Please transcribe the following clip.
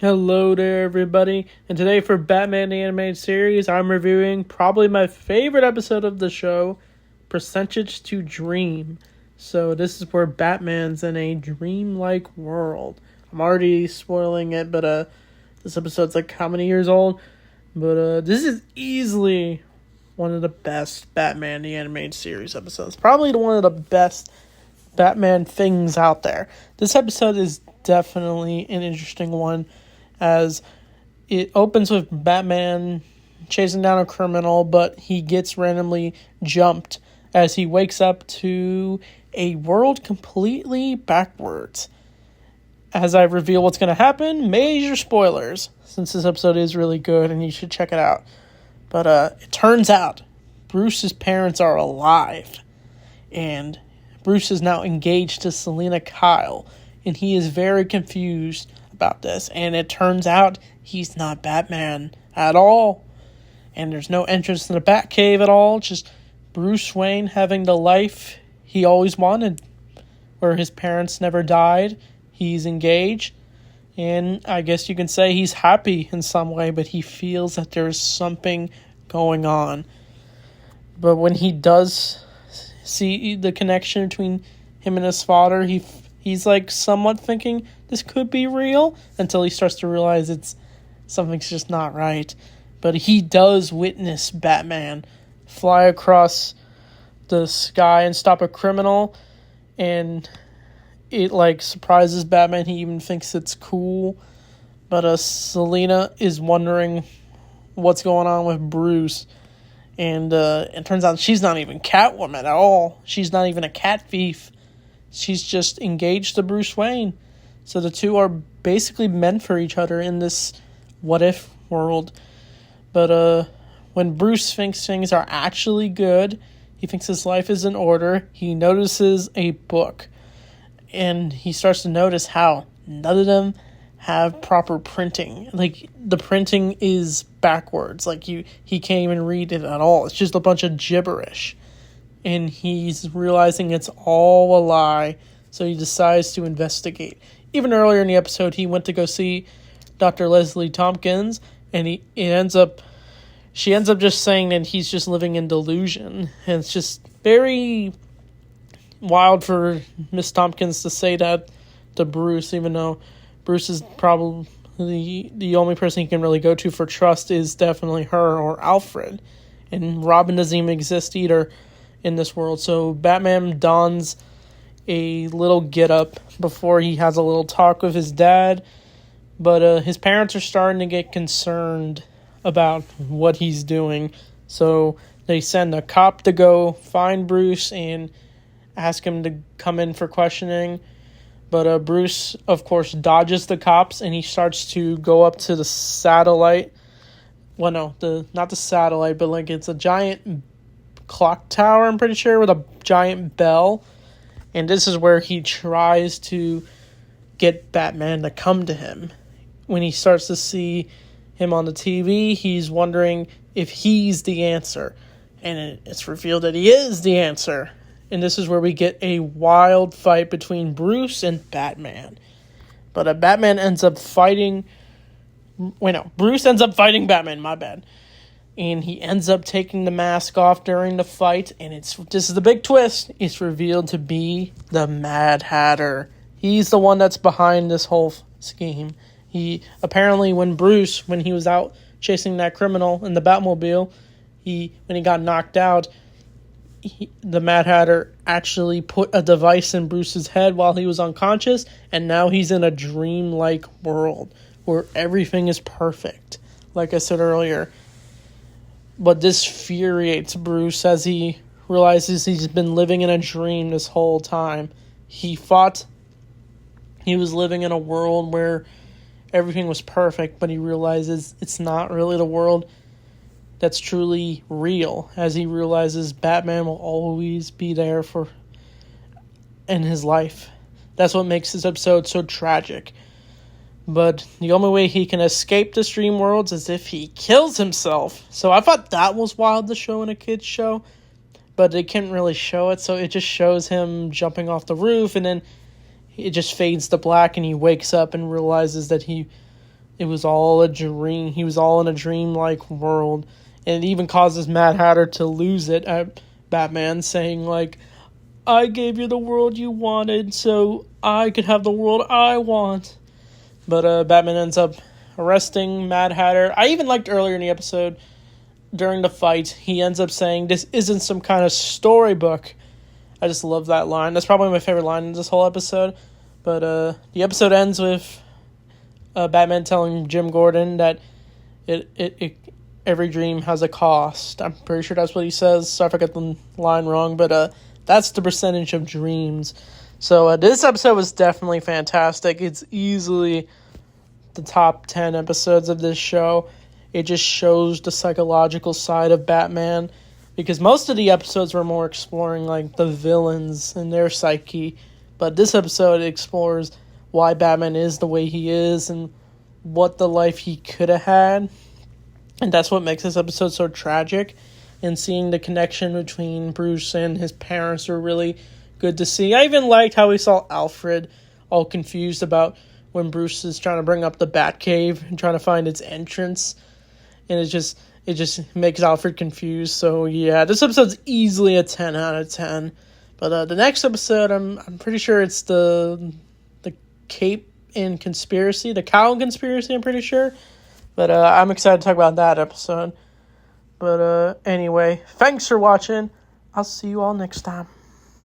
Hello there, everybody. And today for Batman the Animated Series, I'm reviewing probably my favorite episode of the show, Percentage to Dream. So this is where Batman's in a dreamlike world. I'm already spoiling it, but this episode's like how many years old? But this is easily one of the best Batman the Animated Series episodes. Probably one of the best Batman things out there. This episode is definitely an interesting one, as it opens with Batman chasing down a criminal, but he gets randomly jumped as he wakes up to a world completely backwards. As I reveal what's going to happen, major spoilers, since this episode is really good and you should check it out. But it turns out Bruce's parents are alive, and Bruce is now engaged to Selina Kyle, and he is very confused about this, and it turns out he's not Batman at all, and there's no entrance in the Batcave at all, just Bruce Wayne having the life he always wanted, where his parents never died. He's engaged, and I guess you can say he's happy in some way, but he feels that there's something going on. But when he does see the connection between him and his father, he's like somewhat thinking this could be real, until he starts to realize something's just not right. But he does witness Batman fly across the sky and stop a criminal, and it like surprises Batman. He even thinks it's cool. But Selina is wondering what's going on with Bruce, and it turns out she's not even Catwoman at all. She's not even a cat thief. She's just engaged to Bruce Wayne. So the two are basically meant for each other in this what-if world. But when Bruce thinks things are actually good, he thinks his life is in order, he notices a book. And he starts to notice how none of them have proper printing. Like, the printing is backwards. Like, he can't even read it at all. It's just a bunch of gibberish. And he's realizing it's all a lie, so he decides to investigate. Even earlier in the episode, he went to go see Dr. Leslie Tompkins, and she ends up just saying that he's just living in delusion. And it's just very wild for Miss Tompkins to say that to Bruce, even though Bruce is probably the only person he can really go to for trust is definitely her or Alfred. And Robin doesn't even exist either in this world. So Batman dons a little get-up before he has a little talk with his dad, but his parents are starting to get concerned about what he's doing, so they send a cop to go find Bruce and ask him to come in for questioning. But Bruce, of course, dodges the cops, and he starts to go up to the satellite. Well, no, not the satellite, but like it's a giant clock tower, I'm pretty sure, with a giant bell. And this is where he tries to get Batman to come to him. When he starts to see him on the TV, he's wondering if he's the answer. And it's revealed that he is the answer. And this is where we get a wild fight between Bruce and Batman. But Batman ends up fighting... Bruce ends up fighting Batman, my bad. And he ends up taking the mask off during the fight, and this is the big twist. It's revealed to be the Mad Hatter. He's the one that's behind this whole scheme. He apparently, when he was out chasing that criminal in the Batmobile, when he got knocked out, the Mad Hatter actually put a device in Bruce's head while he was unconscious, and now he's in a dreamlike world where everything is perfect, like I said earlier. But this infuriates Bruce as he realizes he's been living in a dream this whole time. He thought he was living in a world where everything was perfect, but he realizes it's not really the world that's truly real, as he realizes Batman will always be there in his life. That's what makes this episode so tragic. But the only way he can escape this dream world is if he kills himself. So I thought that was wild to show in a kid's show, but they couldn't really show it, so it just shows him jumping off the roof, and then it just fades to black, and he wakes up and realizes that he it was all a dream. He was all in a dreamlike world. And it even causes Mad Hatter to lose it at Batman, saying, like, I gave you the world you wanted, so I could have the world I want. But Batman ends up arresting Mad Hatter. I even liked earlier in the episode, during the fight, he ends up saying, this isn't some kind of storybook. I just love that line. That's probably my favorite line in this whole episode. But the episode ends with Batman telling Jim Gordon that every dream has a cost. I'm pretty sure that's what he says. So I forgot the line wrong. But that's the percentage of dreams. So this episode was definitely fantastic. It's easily the top 10 episodes of this show. It just shows the psychological side of Batman. Because most of the episodes were more exploring, like, the villains and their psyche. But this episode explores why Batman is the way he is and what the life he could have had. And that's what makes this episode so tragic. And seeing the connection between Bruce and his parents are really good to see. I even liked how we saw Alfred all confused about when Bruce is trying to bring up the Batcave and trying to find its entrance. And it just makes Alfred confused. So yeah, this episode's easily a 10 out of 10. But the next episode, I'm pretty sure it's the Cape and Conspiracy, the Cow Conspiracy, I'm pretty sure. But I'm excited to talk about that episode. But anyway, thanks for watching. I'll see you all next time.